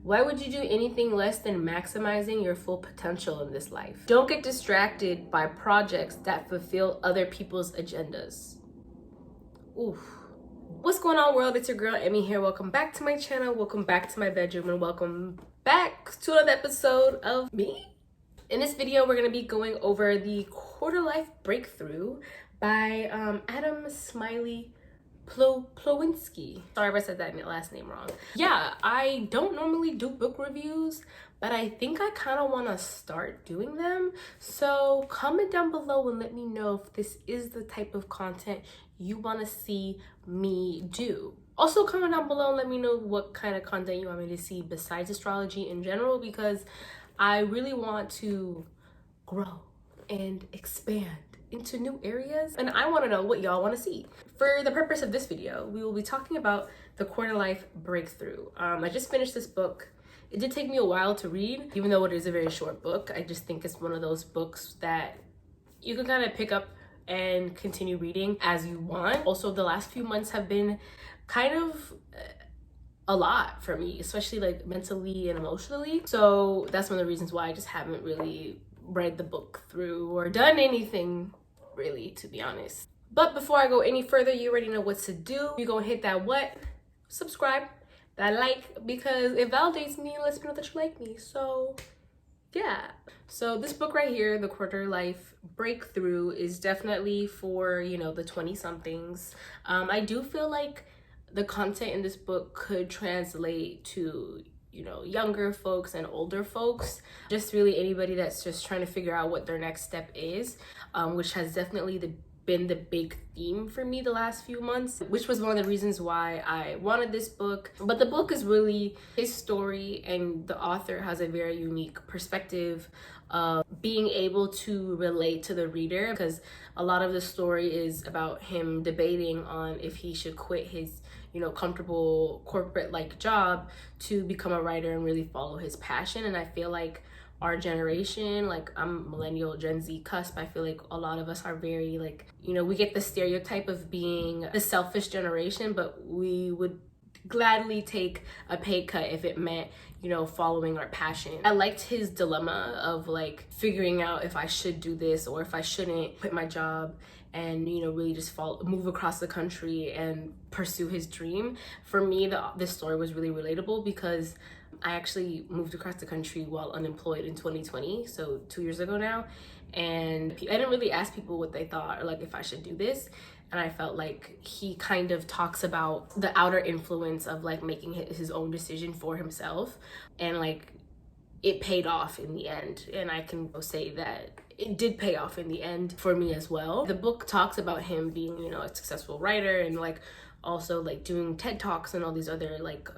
Why would you do anything less than maximizing your full potential in this life? Don't get distracted by projects that fulfill other people's agendas. Oof. What's going on, world? It's your girl Emmy here. Welcome back to my channel. Welcome back to my bedroom, and welcome back to another episode of me. In this video, we're going to be going over the Quarter Life Breakthrough by Adam Smiley Plowinski. Sorry if I said that last name wrong. Yeah, I don't normally do book reviews, but I think I kind of want to start doing them. So comment down below and let me know if this is the type of content you want to see me do. Also comment down below and let me know what kind of content you want me to see besides astrology in general, because I really want to grow and expand into new areas, and I want to know what y'all want to see. For the purpose of this video, we will be talking about the Quarter Life Breakthrough. I just finished this book. It did take me a while to read, even though it is a very short book. I just think it's one of those books that you can kind of pick up and continue reading as you want. Also, the last few months have been kind of a lot for me, especially like mentally and emotionally. So that's one of the reasons why I just haven't really read the book through or done anything really, to be honest. But before I go any further, you already know what to do. You gonna hit that what? Subscribe, that like, because it validates me and lets me know that you like me. So yeah. So this book right here, The Quarter Life Breakthrough, is definitely for, you know, the 20-somethings. I do feel like the content in this book could translate to, you know, younger folks and older folks, just really anybody that's just trying to figure out what their next step is, which has definitely been the big theme for me the last few months, which was one of the reasons why I wanted this book. But the book is really his story, and the author has a very unique perspective of being able to relate to the reader, because a lot of the story is about him debating on if he should quit his, you know, comfortable corporate like job to become a writer and really follow his passion. And I feel like our generation, like I'm millennial, Gen Z cusp, I feel like a lot of us are very like, you know, we get the stereotype of being the selfish generation, but we would gladly take a pay cut if it meant, you know, following our passion. I liked his dilemma of like figuring out if I should do this or if I shouldn't quit my job and, you know, really just move across the country and pursue his dream. For me, this story was really relatable because I actually moved across the country while unemployed in 2020, so 2 years ago now, and I didn't really ask people what they thought or like if I should do this. And I felt like he kind of talks about the outer influence of like making his own decision for himself, and like it paid off in the end. And I can say that it did pay off in the end for me as well. The book talks about him being, you know, a successful writer and like also like doing TED Talks and all these other like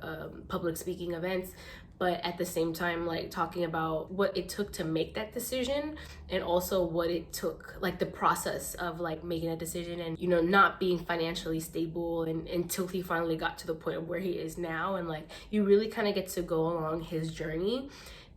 public speaking events, but at the same time like talking about what it took to make that decision, and also what it took, like the process of like making a decision and, you know, not being financially stable and until he finally got to the point of where he is now. And like you really kind of get to go along his journey.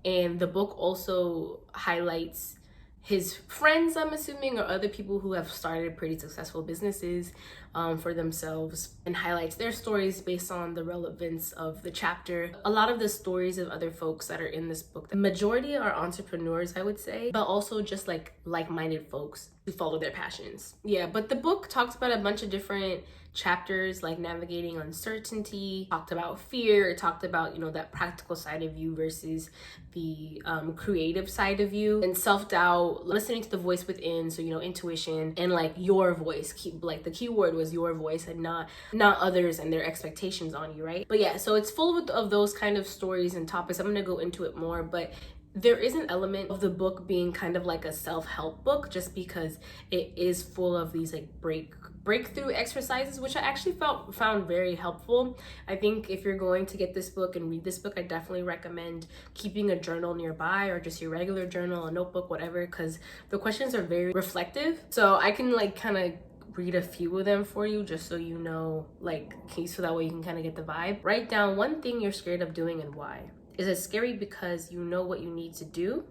And the book also highlights his friends, I'm assuming, or other people who have started pretty successful businesses for themselves, and highlights their stories based on the relevance of the chapter. A lot of the stories of other folks that are in this book, the majority are entrepreneurs, I would say, but also just like-minded folks who follow their passions. Yeah, but the book talks about a bunch of different chapters, like navigating uncertainty, talked about fear, it talked about, you know, that practical side of you versus the creative side of you, and self-doubt, listening to the voice within, so, you know, intuition, and like your voice. Like the key word was your voice and not others and their expectations on you, right? But yeah, so it's full of those kind of stories and topics. I'm gonna go into it more, but there is an element of the book being kind of like a self-help book, just because it is full of these like breakthrough exercises, which I actually found very helpful. I think if you're going to get this book and read this book, I definitely recommend keeping a journal nearby, or just your regular journal, a notebook, whatever, because the questions are very reflective. So I can like kind of read a few of them for you, just so you know, like, so that way you can kind of get the vibe. Write down one thing you're scared of doing and why. Is it scary because you know what you need to do?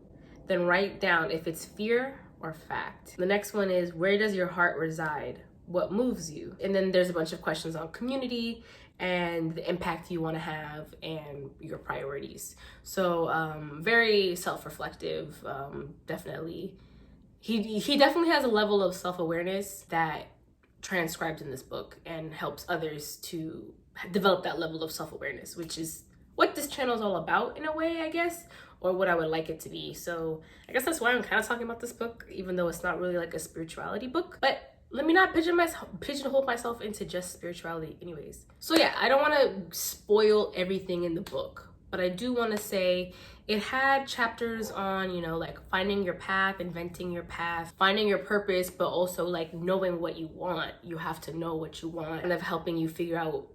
Then write down if it's fear or fact. The next one is, where does your heart reside? What moves you? And then there's a bunch of questions on community and the impact you want to have and your priorities. So very self-reflective, definitely. He definitely has a level of self-awareness that transcribed in this book and helps others to develop that level of self-awareness, which is what this channel is all about in a way, I guess, or what I would like it to be. So I guess that's why I'm kind of talking about this book, even though it's not really like a spirituality book. But let me not pigeonhole myself into just spirituality anyways. So yeah, I don't want to spoil everything in the book, but I do want to say it had chapters on, you know, like finding your path, inventing your path, finding your purpose, but also like knowing what you want. You have to know what you want, and of helping you figure out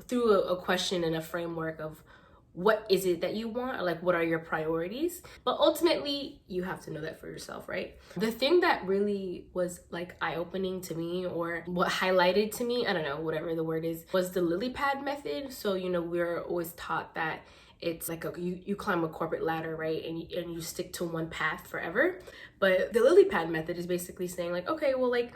through a question and a framework of what is it that you want, or like what are your priorities. But ultimately you have to know that for yourself, right? The thing that really was like eye-opening to me, or what highlighted to me, I don't know, whatever the word is, was the lily pad method. So, you know, we're always taught that it's like you climb a corporate ladder, right? And you stick to one path forever. But the lily pad method is basically saying like, okay, well, like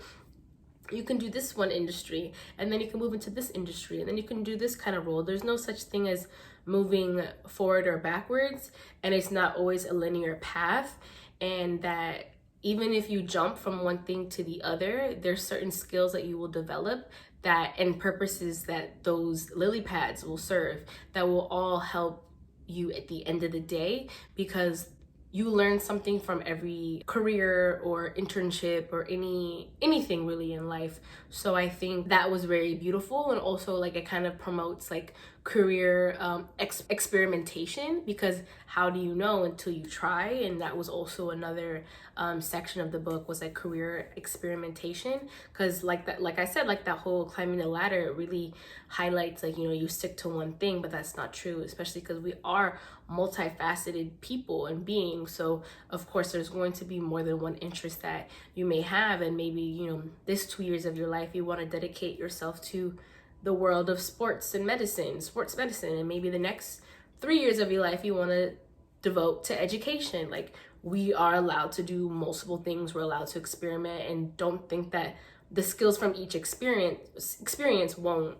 you can do this one industry, and then you can move into this industry, and then you can do this kind of role. There's no such thing as moving forward or backwards, and it's not always a linear path. And that even if you jump from one thing to the other, there's certain skills that you will develop that, and purposes that those lily pads will serve, that will all help you at the end of the day, because you learn something from every career or internship or anything really in life. So I think that was very beautiful, and also like it kind of promotes like career experimentation, because how do you know until you try? And that was also another section of the book, was like career experimentation, because like I said, like that whole climbing the ladder really highlights like, you know, you stick to one thing, but that's not true, especially because we are multifaceted people and beings. So of course there's going to be more than one interest that you may have, and maybe, you know, this 2 years of your life you want to dedicate yourself to the world of sports medicine, and maybe the next 3 years of your life you want to devote to education. Like, we are allowed to do multiple things, we're allowed to experiment, and don't think that the skills from each experience won't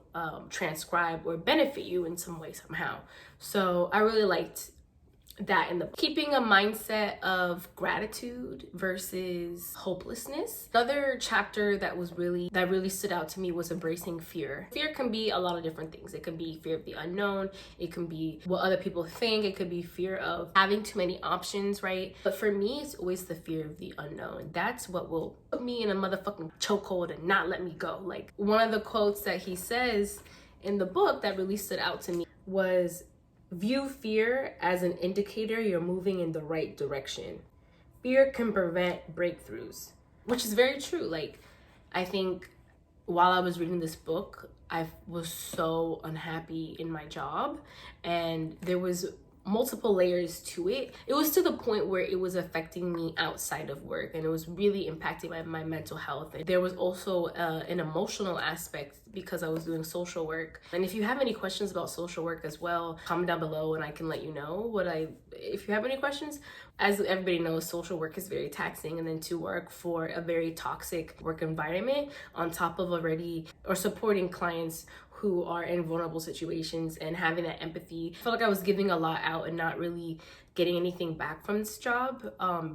transcribe or benefit you in some way somehow. So I really liked that in the keeping a mindset of gratitude versus hopelessness. Another chapter that really stood out to me was embracing fear. Fear can be a lot of different things. It can be fear of the unknown, it can be what other people think, it could be fear of having too many options, right? But for me, it's always the fear of the unknown. That's what will put me in a motherfucking chokehold and not let me go. Like, one of the quotes that he says in the book that really stood out to me was, view fear as an indicator you're moving in the right direction. Fear can prevent breakthroughs, which is very true. Like, I think while I was reading this book, I was so unhappy in my job, and there was multiple layers to it. It was to the point where it was affecting me outside of work, and it was really impacting my mental health. And there was also an emotional aspect, because I was doing social work. And if you have any questions about social work as well, comment down below and I can let you know if you have any questions. As everybody knows, social work is very taxing, and then to work for a very toxic work environment on top of supporting clients who are in vulnerable situations, and having that empathy. I felt like I was giving a lot out and not really getting anything back from this job,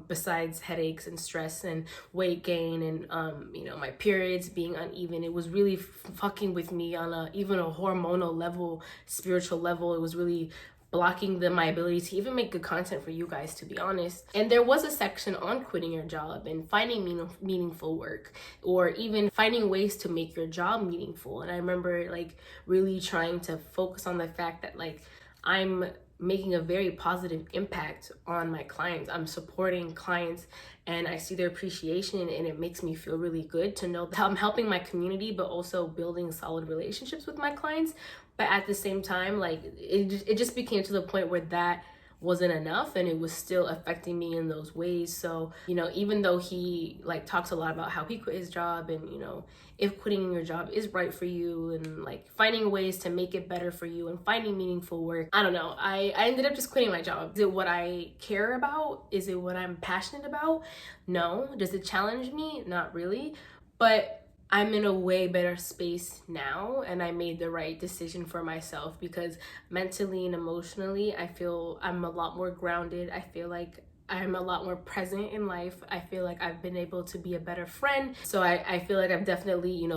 besides headaches and stress and weight gain and you know, my periods being uneven. It was really fucking with me on even a hormonal level, spiritual level. It was really blocking my ability to even make good content for you guys, to be honest. And there was a section on quitting your job and finding meaningful work, or even finding ways to make your job meaningful. And I remember like really trying to focus on the fact that like I'm making a very positive impact on my clients. I'm supporting clients, and I see their appreciation, and it makes me feel really good to know that I'm helping my community, but also building solid relationships with my clients. But at the same time, like it just became to the point where that wasn't enough, and it was still affecting me in those ways. So, you know, even though he like talks a lot about how he quit his job, and, you know, if quitting your job is right for you, and like finding ways to make it better for you and finding meaningful work, I don't know, I ended up just quitting my job. Is it what I care about? Is it what I'm passionate about? No. Does it challenge me? Not really. But I'm in a way better space now, and I made the right decision for myself because mentally and emotionally, I feel I'm a lot more grounded. I feel like I'm a lot more present in life. I feel like I've been able to be a better friend. So I feel like I've definitely,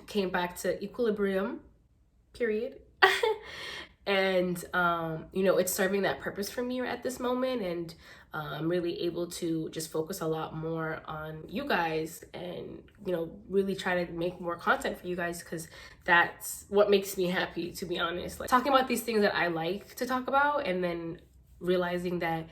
came back to equilibrium, period. And it's serving that purpose for me at this moment, and I'm really able to just focus a lot more on you guys, and really try to make more content for you guys, because that's what makes me happy, to be honest. Like, talking about these things that I like to talk about, and then realizing that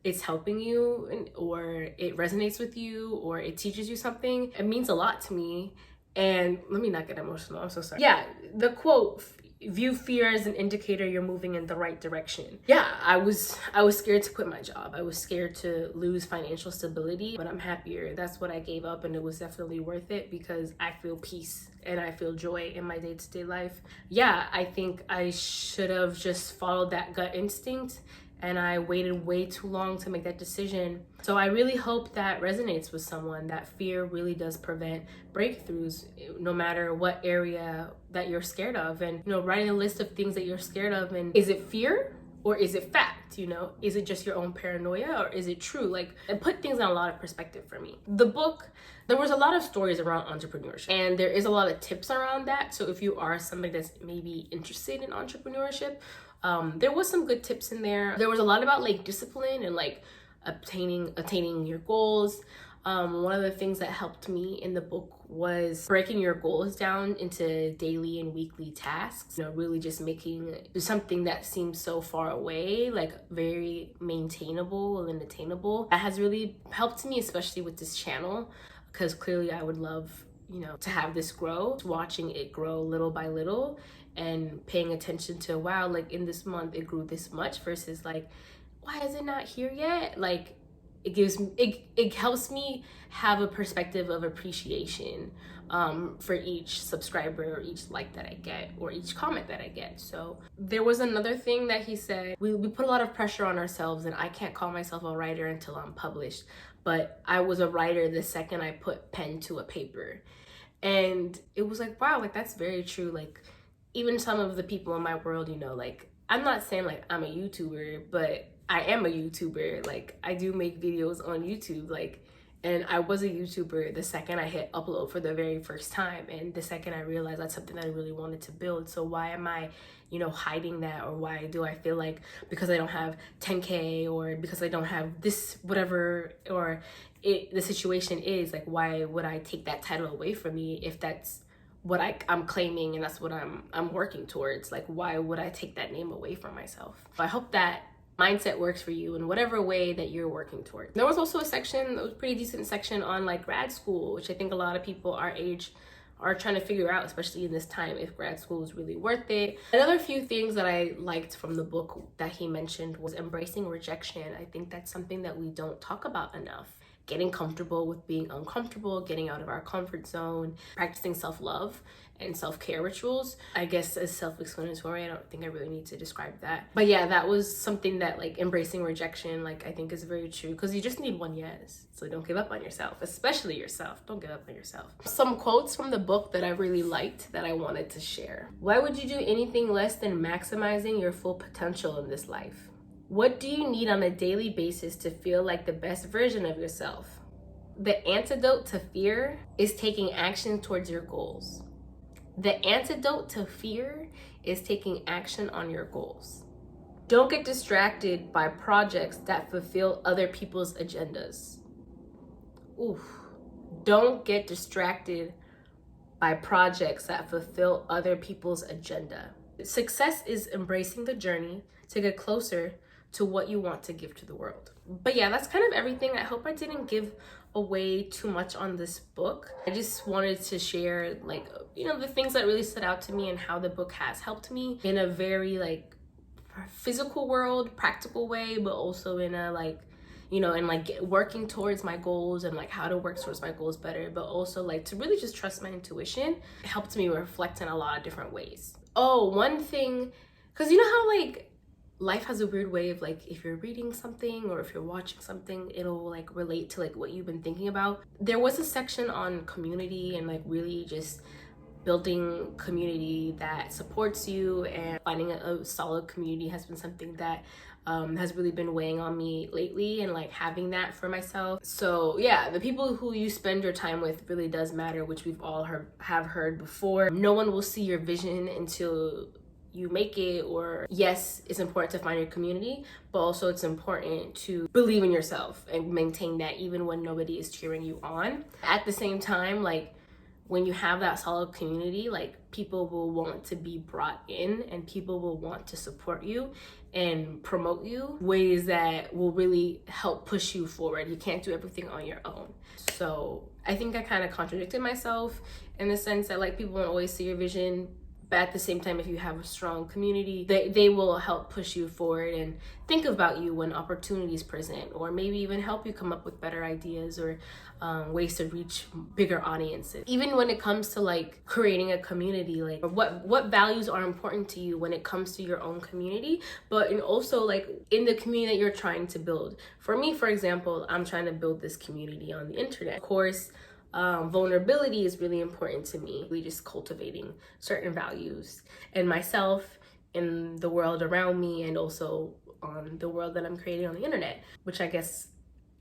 it's helping you, or it resonates with you, or it teaches you something, it means a lot to me. And let me not get emotional, I'm so sorry. Yeah, the quote, view fear as an indicator you're moving in the right direction. Yeah, I was scared to quit my job. I was scared to lose financial stability, but I'm happier. That's what I gave up, and it was definitely worth it because I feel peace and I feel joy in my day-to-day life. Yeah, I think I should have just followed that gut instinct, and I waited way too long to make that decision. So I really hope that resonates with someone, that fear really does prevent breakthroughs, no matter what area that you're scared of. And, writing a list of things that you're scared of, and is it fear or is it fact? Is it just your own paranoia, or is it true? Like, it put things in a lot of perspective for me. The book, there was a lot of stories around entrepreneurship, and there is a lot of tips around that. So if you are somebody that's maybe interested in entrepreneurship, there was some good tips in there. There was a lot about like discipline and like attaining your goals. One of the things that helped me in the book was breaking your goals down into daily and weekly tasks. Really just making something that seems so far away, like very maintainable and attainable. That has really helped me, especially with this channel, because clearly I would love, to have this grow, watching it grow little by little, and paying attention to, wow, like in this month it grew this much, versus like, why is it not here yet? Like, it helps me have a perspective of appreciation for each subscriber, or each like that I get, or each comment that I get. So there was another thing that he said, we put a lot of pressure on ourselves, and I can't call myself a writer until I'm published, but I was a writer the second I put pen to a paper. And it was like, wow, like that's very true. Like, even some of the people in my world, like, I'm not saying like I'm a YouTuber, but I am a YouTuber. Like, I do make videos on YouTube, like, and I was a YouTuber the second I hit upload for the very first time, and the second I realized that's something that I really wanted to build. So why am I, hiding that? Or why do I feel like because I don't have 10K, or because I don't have this, whatever, or the situation is, like, why would I take that title away from me if that's what I'm claiming and that's what I'm working towards? Like, why would I take that name away from myself? So I hope that mindset works for you in whatever way that you're working towards. There was also a section, it was a pretty decent section on like grad school, which I think a lot of people our age are trying to figure out, especially in this time, if grad school is really worth it. Another few things that I liked from the book that he mentioned was embracing rejection. I think that's something that we don't talk about enough. Getting comfortable with being uncomfortable, getting out of our comfort zone, practicing self-love and self-care rituals. I guess as self-explanatory, I don't think I really need to describe that. But yeah, that was something that, like, embracing rejection, like, I think is very true, because you just need one yes. So don't give up on yourself, especially yourself. Don't give up on yourself. Some quotes from the book that I really liked that I wanted to share. Why would you do anything less than maximizing your full potential in this life? What do you need on a daily basis to feel like the best version of yourself? The antidote to fear is taking action towards your goals. The antidote to fear is taking action on your goals. Don't get distracted by projects that fulfill other people's agendas. Oof. Don't get distracted by projects that fulfill other people's agenda. Success is embracing the journey to get closer to what you want to give to the world. But yeah, that's kind of everything. I hope I didn't give away too much on this book. I just wanted to share, like, the things that really stood out to me and how the book has helped me in a very, like, physical world, practical way, but also in a, like, and like working towards my goals, and like how to work towards my goals better, but also like to really just trust my intuition. It helped me reflect in a lot of different ways. Oh, one thing, because how like life has a weird way of like, if you're reading something or if you're watching something, it'll like relate to like what you've been thinking about. There was a section on community and like really just building community that supports you, and finding a solid community has been something that has really been weighing on me lately, and like having that for myself. So yeah, the people who you spend your time with really does matter, which we've all have heard before. No one will see your vision until you make it. Or yes, it's important to find your community, but also it's important to believe in yourself and maintain that even when nobody is cheering you on. At the same time, like when you have that solid community, like people will want to be brought in and people will want to support you and promote you ways that will really help push you forward. You can't do everything on your own. So I think I kind of contradicted myself in the sense that like people won't always see your vision, but at the same time, if you have a strong community, they will help push you forward and think about you when opportunities present, or maybe even help you come up with better ideas or ways to reach bigger audiences. Even when it comes to like creating a community, like what values are important to you when it comes to your own community, but also like in the community that you're trying to build. For me, for example, I'm trying to build this community on the internet. Of course, vulnerability is really important to me. We just cultivating certain values in myself, in the world around me, and also on the world that I'm creating on the internet, which I guess,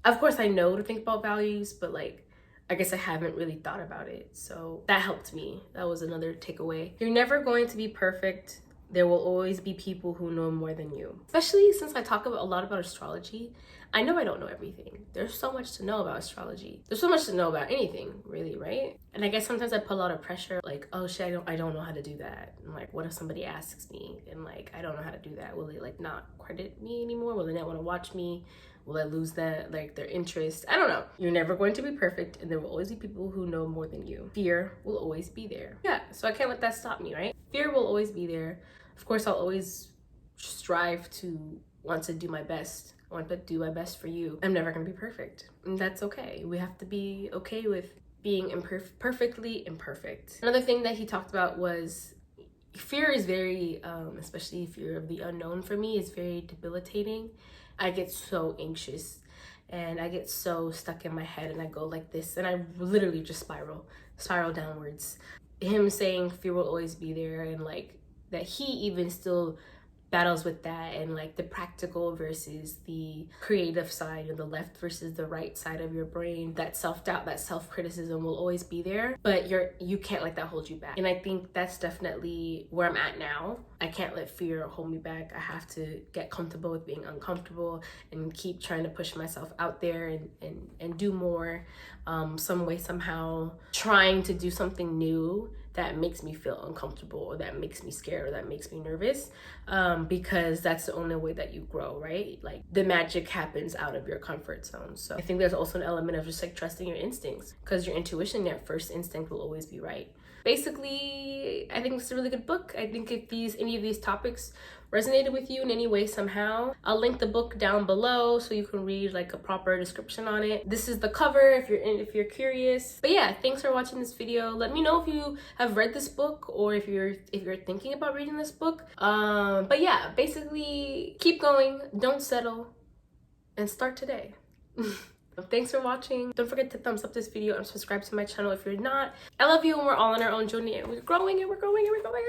of course I know to think about values, but like I guess I haven't really thought about it. So that helped me. That was another takeaway. You're never going to be perfect. There will always be people who know more than you. Especially since I talk a lot about astrology, I know I don't know everything. There's so much to know about astrology. There's so much to know about anything, really, right? And I guess sometimes I put a lot of pressure, like, oh shit, I don't know how to do that. And like, what if somebody asks me and like, I don't know how to do that? Will they like not credit me anymore? Will they not want to watch me? Will I lose that, like their interest? I don't know. You're never going to be perfect, and there will always be people who know more than you. Fear will always be there. Yeah, so I can't let that stop me, right? Fear will always be there. Of course, I'll always strive to want to do my best. I want to do my best for you. I'm never gonna be perfect, and that's okay. We have to be okay with being perfectly imperfect. Another thing that he talked about was fear is very, especially fear of the unknown for me, is very debilitating. I get so anxious and I get so stuck in my head, and I go like this, and I literally just spiral downwards. Him saying fear will always be there, and like that he even still battles with that, and like the practical versus the creative side, and the left versus the right side of your brain. That self-doubt, that self-criticism will always be there, but you can't let that hold you back. And I think that's definitely where I'm at now. I can't let fear hold me back. I have to get comfortable with being uncomfortable and keep trying to push myself out there and do more, some way, somehow, trying to do something new that makes me feel uncomfortable, or that makes me scared, or that makes me nervous, because that's the only way that you grow, right? Like the magic happens out of your comfort zone. So I think there's also an element of just like trusting your instincts, because your intuition, your first instinct, will always be right. Basically, I think it's a really good book. I think if any of these topics resonated with you in any way somehow, I'll link the book down below so you can read like a proper description on it. This is the cover if you're curious. But yeah, thanks for watching this video. Let me know if you have read this book, or if you're thinking about reading this book. But yeah, basically keep going, don't settle, and start today. Thanks for watching. Don't forget to thumbs up this video and subscribe to my channel if you're not. I love you, and we're all on our own journey, and we're growing, and we're growing, and we're growing.